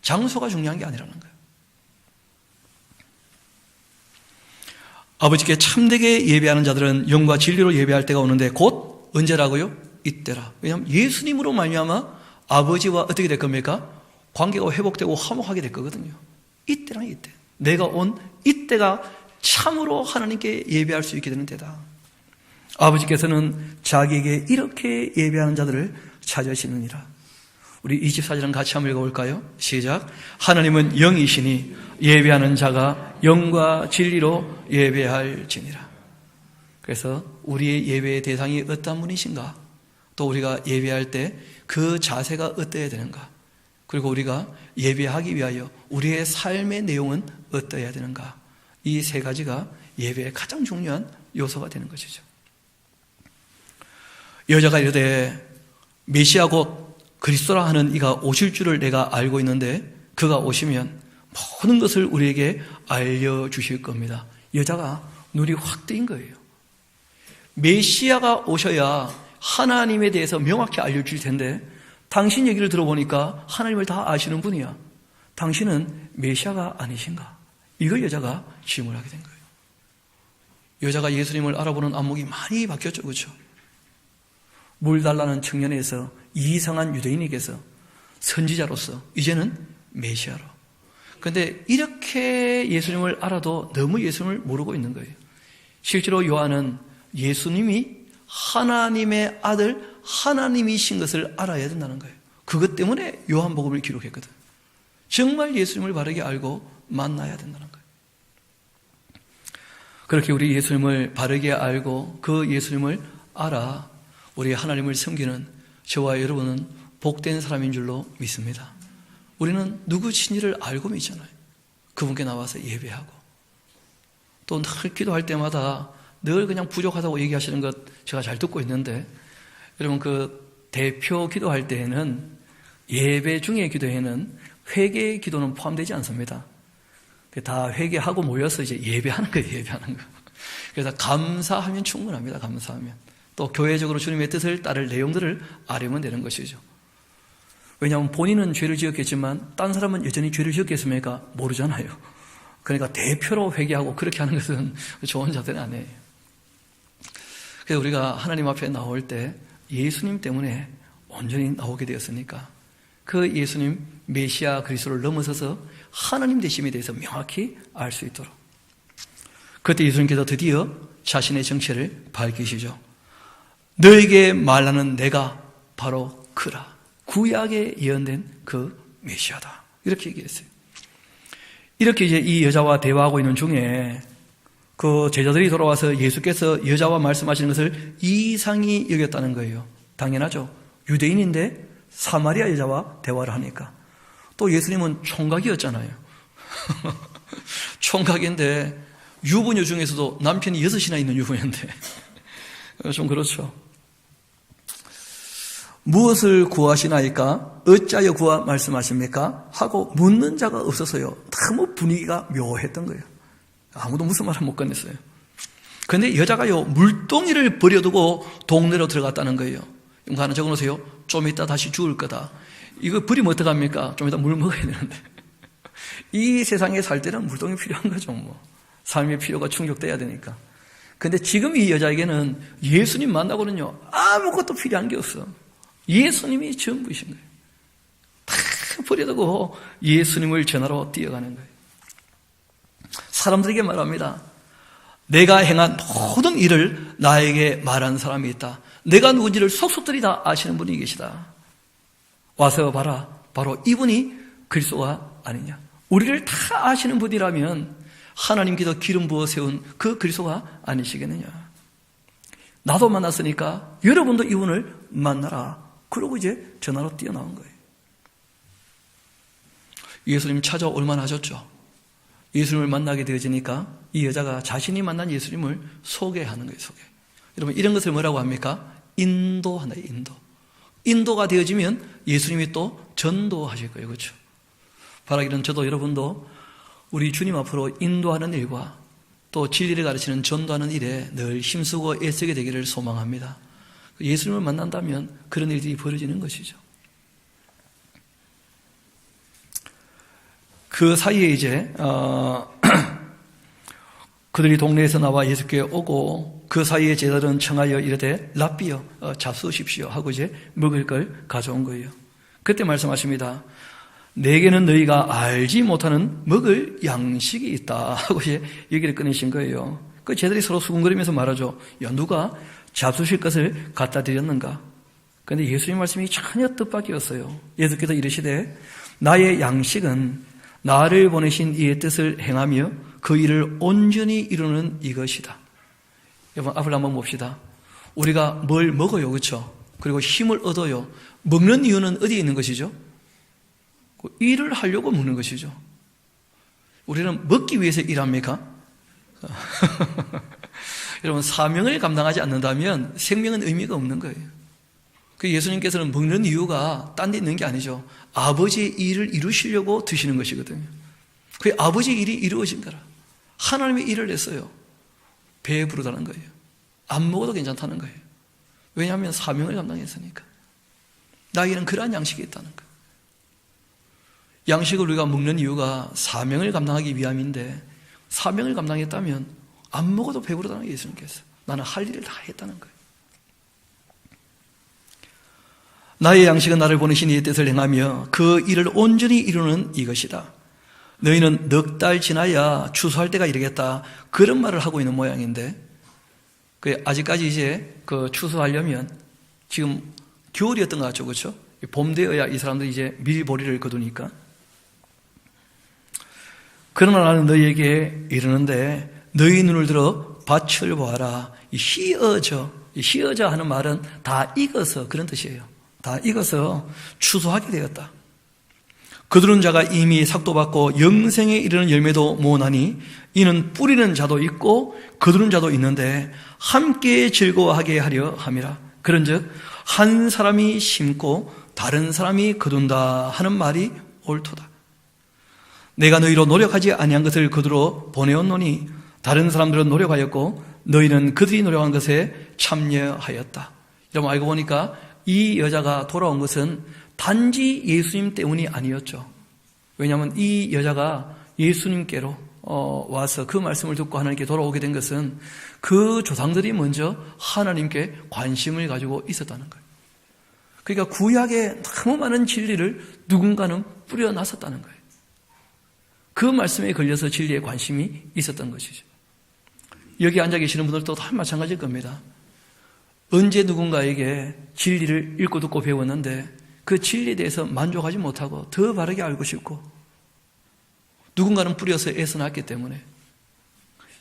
장소가 중요한 게 아니라는 거예요. 아버지께 참되게 예배하는 자들은 영과 진리로 예배할 때가 오는데 곧 언제라고요? 이때라. 왜냐하면 예수님으로 말미암아 아버지와 어떻게 될 겁니까? 관계가 회복되고 화목하게 될 거거든요. 이때랑 이때. 내가 온 이때가 참으로 하나님께 예배할 수 있게 되는 때다. 아버지께서는 자기에게 이렇게 예배하는 자들을 찾으시느니라. 우리 24절은 같이 한번 읽어볼까요? 시작. 하나님은 영이시니 예배하는 자가 영과 진리로 예배할지니라. 그래서 우리의 예배의 대상이 어떤 분이신가? 또 우리가 예배할 때 그 자세가 어떠해야 되는가? 그리고 우리가 예배하기 위하여 우리의 삶의 내용은 어떠해야 되는가? 이 세 가지가 예배의 가장 중요한 요소가 되는 것이죠. 여자가 이르되 메시아 곧 그리스도라 하는 이가 오실 줄을 내가 알고 있는데 그가 오시면 모든 것을 우리에게 알려주실 겁니다. 여자가 눈이 확 뜨인 거예요. 메시아가 오셔야 하나님에 대해서 명확히 알려줄 텐데 당신 얘기를 들어보니까 하나님을 다 아시는 분이야. 당신은 메시아가 아니신가? 이걸 여자가 질문을 하게 된 거예요. 여자가 예수님을 알아보는 안목이 많이 바뀌었죠. 그렇죠? 물 달라는 청년에서 이상한 유대인에게서 선지자로서 이제는 메시아로. 그런데 이렇게 예수님을 알아도 너무 예수님을 모르고 있는 거예요. 실제로 요한은 예수님이 하나님의 아들 하나님이신 것을 알아야 된다는 거예요. 그것 때문에 요한복음을 기록했거든. 정말 예수님을 바르게 알고 만나야 된다는 거예요. 그렇게 우리 예수님을 바르게 알고 그 예수님을 알아 우리 하나님을 섬기는 저와 여러분은 복된 사람인 줄로 믿습니다. 우리는 누구신지를 알고 믿잖아요. 그분께 나와서 예배하고 또 늘 기도할 때마다 늘 그냥 부족하다고 얘기하시는 것 제가 잘 듣고 있는데 여러분, 그 대표 기도할 때에는, 예배 중의 기도에는 회개 기도는 포함되지 않습니다. 다 회개하고 모여서 이제 예배하는 거예요, 예배하는 거. 그래서 감사하면 충분합니다, 감사하면. 또 교회적으로 주님의 뜻을 따를 내용들을 알면 되는 것이죠. 왜냐하면 본인은 죄를 지었겠지만 딴 사람은 여전히 죄를 지었겠습니까? 모르잖아요. 그러니까 대표로 회개하고 그렇게 하는 것은 좋은 자세는 아니에요. 그래서 우리가 하나님 앞에 나올 때 예수님 때문에 온전히 나오게 되었으니까 그 예수님 메시아 그리스도를 넘어서서 하나님 되심에 대해서 명확히 알 수 있도록, 그때 예수님께서 드디어 자신의 정체를 밝히시죠. 너에게 말하는 내가 바로 그라, 구약에 예언된 그 메시아다, 이렇게 얘기했어요. 이렇게 이제 이 여자와 대화하고 있는 중에 그 제자들이 돌아와서 예수께서 여자와 말씀하시는 것을 이상히 여겼다는 거예요. 당연하죠. 유대인인데 사마리아 여자와 대화를 하니까. 또 예수님은 총각이었잖아요. 총각인데 유부녀 중에서도 남편이 6이나 있는 유부녀인데 좀 그렇죠. 무엇을 구하시나이까? 어찌하여 구하 말씀하십니까? 하고 묻는 자가 없어서요. 너무 분위기가 묘했던 거예요. 아무도 무슨 말을 못 꺼냈어요. 그런데 여자가요, 물동이를 버려두고 동네로 들어갔다는 거예요. 이거 하나 적어놓으세요. 좀 이따 다시 죽을 거다. 이거 버리면 어떡합니까? 좀 이따 물 먹어야 되는데. 이 세상에 살 때는 물동이 필요한 거죠, 뭐. 삶의 필요가 충족돼야 되니까. 근데 지금 이 여자에게는 예수님 만나고는요, 아무것도 필요한 게 없어. 예수님이 전부이신 거예요. 다 버려두고 예수님을 전하러 뛰어가는 거예요. 사람들에게 말합니다. 내가 행한 모든 일을 나에게 말하는 사람이 있다. 내가 누군지를 속속들이 다 아시는 분이 계시다. 와서 봐라. 바로 이분이 그리스도가 아니냐. 우리를 다 아시는 분이라면 하나님께서 기름 부어 세운 그 그리스도가 아니시겠느냐. 나도 만났으니까 여러분도 이분을 만나라. 그러고 이제 전화로 뛰어나온 거예요. 예수님 찾아올 만하셨죠. 예수님을 만나게 되어지니까 이 여자가 자신이 만난 예수님을 소개하는 거예요, 소개. 여러분, 이런 것을 뭐라고 합니까? 인도하나요, 인도. 인도가 되어지면 예수님이 또 전도하실 거예요, 그렇죠? 바라기는 저도 여러분도 우리 주님 앞으로 인도하는 일과 또 진리를 가르치는 전도하는 일에 늘 힘쓰고 애쓰게 되기를 소망합니다. 예수님을 만난다면 그런 일들이 벌어지는 것이죠. 그 사이에 이제 그들이 동네에서 나와 예수께 오고 그 사이에 제자들은 청하여 이르되 랍비여 잡수십시오 하고 이제 먹을 걸 가져온 거예요. 그때 말씀하십니다. 내게는 너희가 알지 못하는 먹을 양식이 있다 하고 이제 얘기를 꺼내신 거예요. 그 제자들이 서로 수군거리면서 말하죠. 야, 누가 잡수실 것을 갖다 드렸는가? 그런데 예수님 말씀이 전혀 뜻밖이었어요. 예수께서 이르시되 나의 양식은 나를 보내신 이의 뜻을 행하며 그 일을 온전히 이루는 이것이다. 여러분, 앞을 한번 봅시다. 우리가 뭘 먹어요, 그렇죠? 그리고 힘을 얻어요. 먹는 이유는 어디에 있는 것이죠? 일을 하려고 먹는 것이죠. 우리는 먹기 위해서 일합니까? 여러분, 사명을 감당하지 않는다면 생명은 의미가 없는 거예요. 그 예수님께서는 먹는 이유가 딴 데 있는 게 아니죠. 아버지의 일을 이루시려고 드시는 것이거든요. 그 아버지의 일이 이루어진 거라. 하나님의 일을 했어요. 배에 부르다는 거예요. 안 먹어도 괜찮다는 거예요. 왜냐하면 사명을 감당했으니까. 나에게는 그러한 양식이 있다는 거예요. 양식을 우리가 먹는 이유가 사명을 감당하기 위함인데 사명을 감당했다면 안 먹어도 배부르다는 게 예수님께서. 나는 할 일을 다 했다는 거예요. 나의 양식은 나를 보내신 이의 뜻을 행하며 그 일을 온전히 이루는 이것이다. 너희는 넉 달 지나야 추수할 때가 이르겠다. 그런 말을 하고 있는 모양인데 아직까지 이제 그 추수하려면 지금 겨울이었던 것 같죠, 그렇죠? 봄 되어야 이 사람들이 이제 밀보리를 거두니까. 그러나 나는 너희에게 이르는데 너희 눈을 들어 밭을 보아라. 희어져 하는 말은 다 익어서 그런 뜻이에요. 다 익어서 추수하게 되었다. 거두는 자가 이미 삭도 받고 영생에 이르는 열매도 모으나니 이는 뿌리는 자도 있고 거두는 자도 있는데 함께 즐거워하게 하려 함이라. 그런즉 한 사람이 심고 다른 사람이 거둔다 하는 말이 옳도다. 내가 너희로 노력하지 아니한 것을 그들로 보내었노니 다른 사람들은 노력하였고 너희는 그들이 노력한 것에 참여하였다. 여러분, 알고 보니까 이 여자가 돌아온 것은 단지 예수님 때문이 아니었죠. 왜냐하면 이 여자가 예수님께로 와서 그 말씀을 듣고 하나님께 돌아오게 된 것은 그 조상들이 먼저 하나님께 관심을 가지고 있었다는 거예요. 그러니까 구약에 너무 많은 진리를 누군가는 뿌려놨었다는 거예요. 그 말씀에 걸려서 진리에 관심이 있었던 것이죠. 여기 앉아 계시는 분들도 다 마찬가지일 겁니다. 언제 누군가에게 진리를 읽고 듣고 배웠는데 그 진리에 대해서 만족하지 못하고 더 바르게 알고 싶고, 누군가는 뿌려서 애써 났기 때문에,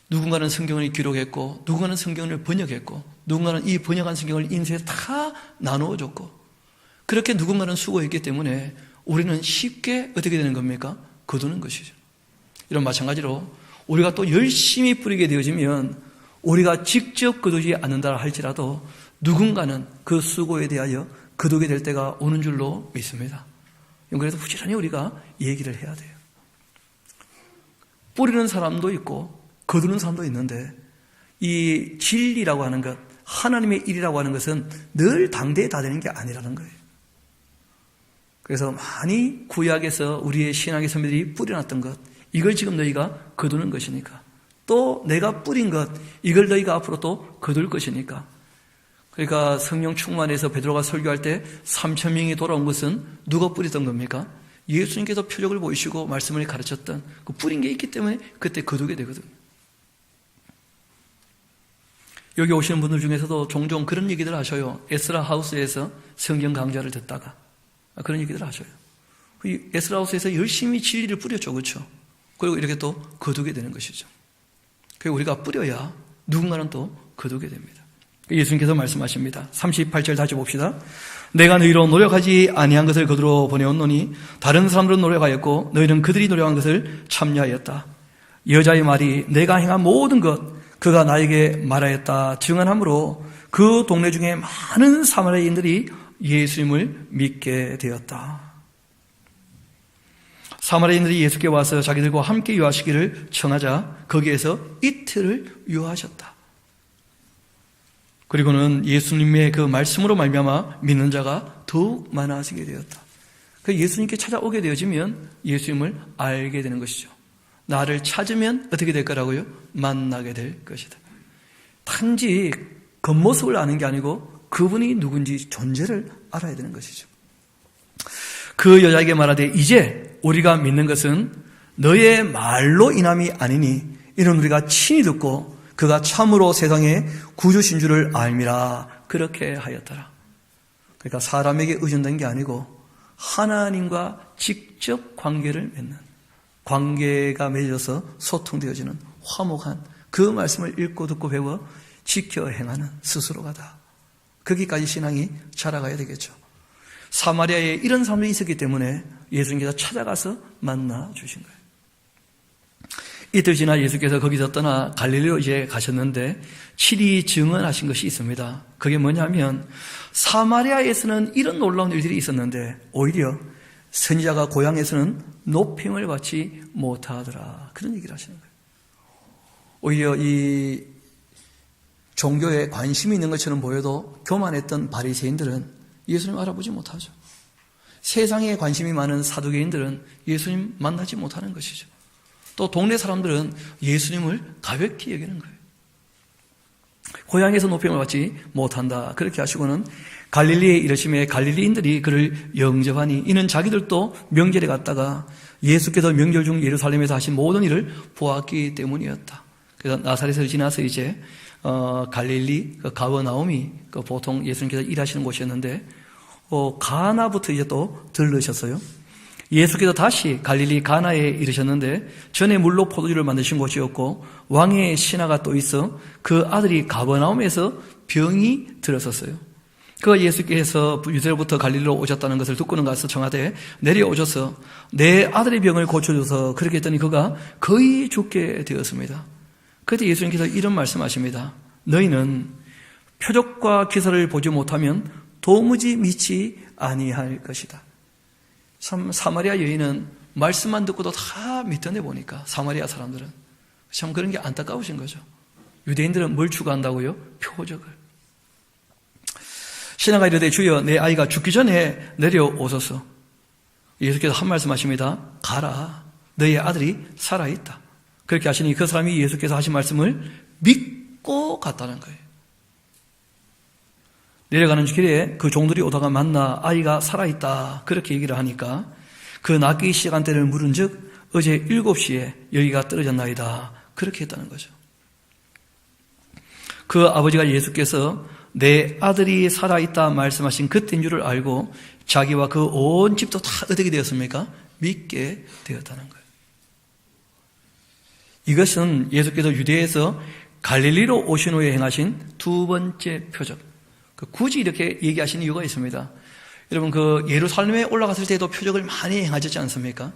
누군가는 성경을 기록했고 누군가는 성경을 번역했고 누군가는 이 번역한 성경을 인쇄해 다 나누어줬고, 그렇게 누군가는 수고했기 때문에 우리는 쉽게 어떻게 되는 겁니까? 거두는 것이죠. 이런 마찬가지로 우리가 또 열심히 뿌리게 되어지면 우리가 직접 거두지 않는다 할지라도 누군가는 그 수고에 대하여 거두게 될 때가 오는 줄로 믿습니다. 그래서 부지런히 우리가 얘기를 해야 돼요. 뿌리는 사람도 있고 거두는 사람도 있는데, 이 진리라고 하는 것, 하나님의 일이라고 하는 것은 늘 당대에 다 되는 게 아니라는 거예요. 그래서 많이 구약에서 우리의 신학의 선배들이 뿌려놨던 것, 이걸 지금 너희가 거두는 것이니까, 또 내가 뿌린 것, 이걸 너희가 앞으로 또 거둘 것이니까. 그러니까 성령 충만해서 베드로가 설교할 때 3,000명이 돌아온 것은 누가 뿌리던 겁니까? 예수님께서 표적을 보이시고 말씀을 가르쳤던 그 뿌린 게 있기 때문에 그때 거두게 되거든요. 여기 오시는 분들 중에서도 종종 그런 얘기들 하셔요. 에스라 하우스에서 성경 강좌를 듣다가 그런 얘기들 하셔요. 에스라 하우스에서 열심히 진리를 뿌렸죠, 그렇죠? 그리고 이렇게 또 거두게 되는 것이죠. 그리고 우리가 뿌려야 누군가는 또 거두게 됩니다. 예수님께서 말씀하십니다. 38절 다시 봅시다. 내가 너희로 노력하지 아니한 것을 그들로 보내었노니 다른 사람들은 노력하였고 너희는 그들이 노력한 것을 참여하였다. 여자의 말이 내가 행한 모든 것 그가 나에게 말하였다 증언하므로 그 동네 중에 많은 사마리아인들이 예수님을 믿게 되었다. 사마리아인들이 예수께 와서 자기들과 함께 유하시기를 청하자 거기에서 이틀을 유하셨다. 그리고는 예수님의 그 말씀으로 말미암아 믿는 자가 더욱 많아지게 되었다. 그 예수님께 찾아오게 되어지면 예수님을 알게 되는 것이죠. 나를 찾으면 어떻게 될 거라고요? 만나게 될 것이다. 단지 겉모습을 아는 게 아니고 그분이 누군지 존재를 알아야 되는 것이죠. 그 여자에게 말하되 이제 우리가 믿는 것은 너의 말로 인함이 아니니 이는 우리가 친히 듣고 그가 참으로 세상의 구주신 줄을 알미라. 그렇게 하였더라. 그러니까 사람에게 의존된 게 아니고 하나님과 직접 관계를 맺는, 관계가 맺어서 소통되어지는 화목한 그 말씀을 읽고 듣고 배워 지켜 행하는 스스로가다. 거기까지 신앙이 자라가야 되겠죠. 사마리아에 이런 사람들이 있었기 때문에 예수님께서 찾아가서 만나 주신 거예요. 이틀 지나 예수께서 거기서 떠나 갈릴리로 이제 가셨는데 친히 증언하신 것이 있습니다. 그게 뭐냐면 사마리아에서는 이런 놀라운 일들이 있었는데 오히려 선지자가 고향에서는 높임을 받지 못하더라. 그런 얘기를 하시는 거예요. 오히려 이 종교에 관심이 있는 것처럼 보여도 교만했던 바리새인들은 예수님 알아보지 못하죠. 세상에 관심이 많은 사두개인들은 예수님 만나지 못하는 것이죠. 또 동네 사람들은 예수님을 가볍게 여기는 거예요. 고향에서 높임을 받지 못한다. 그렇게 하시고는 갈릴리에 이르심에 갈릴리인들이 그를 영접하니 이는 자기들도 명절에 갔다가 예수께서 명절 중 예루살렘에서 하신 모든 일을 보았기 때문이었다. 그래서 나사렛을 지나서 이제 갈릴리 가버나움이 보통 예수님께서 일하시는 곳이었는데 가나부터 이제 또 들르셨어요. 예수께서 다시 갈릴리 가나에 이르셨는데 전에 물로 포도주를 만드신 곳이었고 왕의 신하가 또 있어 그 아들이 가버나움에서 병이 들었었어요. 그 예수께서 유대로부터 갈릴리로 오셨다는 것을 듣고는 가서 청하되 내려오셔서 내 아들의 병을 고쳐줘서 그렇게 했더니 그가 거의 죽게 되었습니다. 그때 예수님께서 이런 말씀하십니다. 너희는 표적과 기사를 보지 못하면 도무지 믿지 아니할 것이다. 참 사마리아 여인은 말씀만 듣고도 다 믿던데 보니까 사마리아 사람들은 참 그런 게 안타까우신 거죠. 유대인들은 뭘 추구한다고요? 표적을. 신하가 이르되 주여 내 아이가 죽기 전에 내려오소서. 예수께서 한 말씀하십니다. 가라 너의 아들이 살아있다. 그렇게 하시니 그 사람이 예수께서 하신 말씀을 믿고 갔다는 거예요. 내려가는 길에 그 종들이 오다가 만나 아이가 살아있다 그렇게 얘기를 하니까 그 낫기 시간대를 물은 즉 어제 7시에 여기가 떨어졌나이다 그렇게 했다는 거죠. 그 아버지가 예수께서 내 아들이 살아있다 말씀하신 그때인 줄을 알고 자기와 그 온 집도 다 어떻게 되었습니까? 믿게 되었다는 거예요. 이것은 예수께서 유대에서 갈릴리로 오신 후에 행하신 두 번째 표적. 굳이 이렇게 얘기하신 이유가 있습니다. 여러분 그 예루살렘에 올라갔을 때도 표적을 많이 행하셨지 않습니까?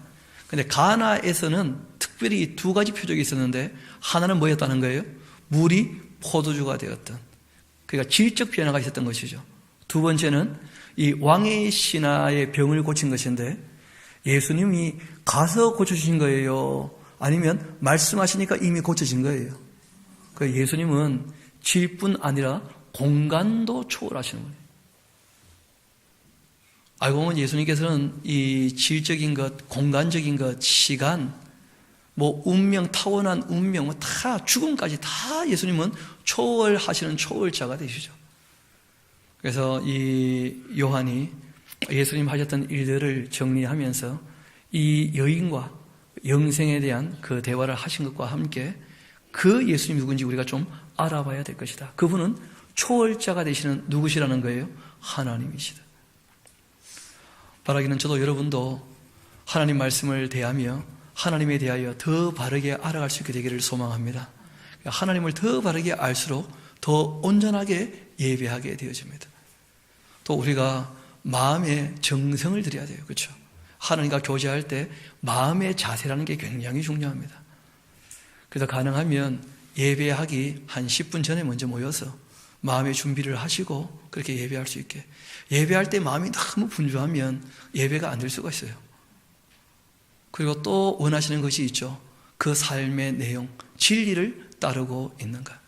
근데 가나에서는 특별히 두 가지 표적이 있었는데 하나는 뭐였다는 거예요? 물이 포도주가 되었던, 그러니까 질적 변화가 있었던 것이죠. 두 번째는 이 왕의 신하의 병을 고친 것인데 예수님이 가서 고쳐주신 거예요? 아니면 말씀하시니까 이미 고쳐진 거예요? 그 예수님은 질뿐 아니라 공간도 초월하시는 거예요. 알고 보면 예수님께서는 이 질적인 것, 공간적인 것, 시간, 뭐 운명, 타고난 운명, 뭐 다 죽음까지 다 예수님은 초월하시는 초월자가 되시죠. 그래서 이 요한이 예수님 하셨던 일들을 정리하면서 이 여인과 영생에 대한 그 대화를 하신 것과 함께 그 예수님이 누군지 우리가 좀 알아봐야 될 것이다. 그분은 초월자가 되시는 누구시라는 거예요? 하나님이시다. 바라기는 저도 여러분도 하나님 말씀을 대하며 하나님에 대하여 더 바르게 알아갈 수 있게 되기를 소망합니다. 하나님을 더 바르게 알수록 더 온전하게 예배하게 되어집니다. 또 우리가 마음의 정성을 들여야 돼요. 그렇죠? 하나님과 교제할 때 마음의 자세라는 게 굉장히 중요합니다. 그래서 가능하면 예배하기 한 10분 전에 먼저 모여서 마음의 준비를 하시고 그렇게 예배할 수 있게. 예배할 때 마음이 너무 분주하면 예배가 안 될 수가 있어요. 그리고 또 원하시는 것이 있죠. 그 삶의 내용, 진리를 따르고 있는가.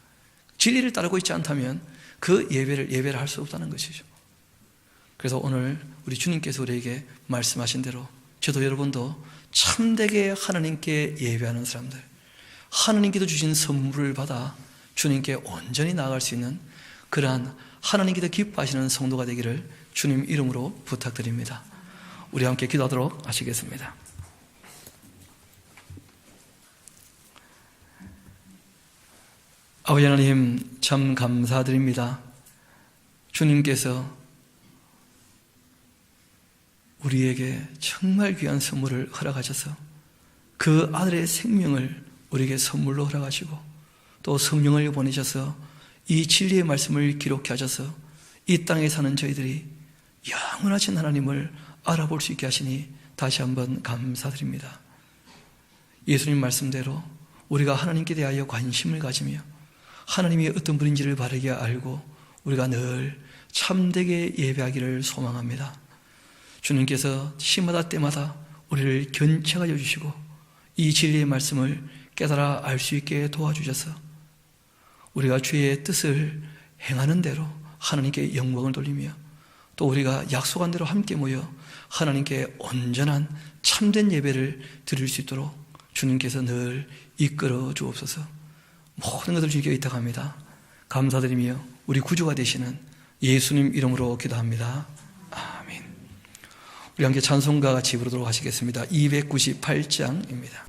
진리를 따르고 있지 않다면 그 예배를 할 수 없다는 것이죠. 그래서 오늘 우리 주님께서 우리에게 말씀하신 대로 저도 여러분도 참되게 하나님께 예배하는 사람들, 하나님께서 주신 선물을 받아 주님께 온전히 나아갈 수 있는 그러한 하나님께서 기뻐하시는 성도가 되기를 주님 이름으로 부탁드립니다. 우리 함께 기도하도록 하시겠습니다. 아버지 하나님 참 감사드립니다. 주님께서 우리에게 정말 귀한 선물을 허락하셔서 그 아들의 생명을 우리에게 선물로 허락하시고 또 성령을 보내셔서 이 진리의 말씀을 기록해 하셔서 이 땅에 사는 저희들이 영원하신 하나님을 알아볼 수 있게 하시니 다시 한번 감사드립니다. 예수님 말씀대로 우리가 하나님께 대하여 관심을 가지며 하나님이 어떤 분인지를 바르게 알고 우리가 늘 참되게 예배하기를 소망합니다. 주님께서 시마다 때마다 우리를 견책하여 주시고 이 진리의 말씀을 깨달아 알 수 있게 도와주셔서 우리가 주의 뜻을 행하는 대로 하나님께 영광을 돌리며 또 우리가 약속한 대로 함께 모여 하나님께 온전한 참된 예배를 드릴 수 있도록 주님께서 늘 이끌어 주옵소서. 모든 것을 주님께 의탁합니다. 감사드리며 우리 구주가 되시는 예수님 이름으로 기도합니다. 아멘. 우리 함께 찬송가 같이 부르도록 하시겠습니다. 298장입니다.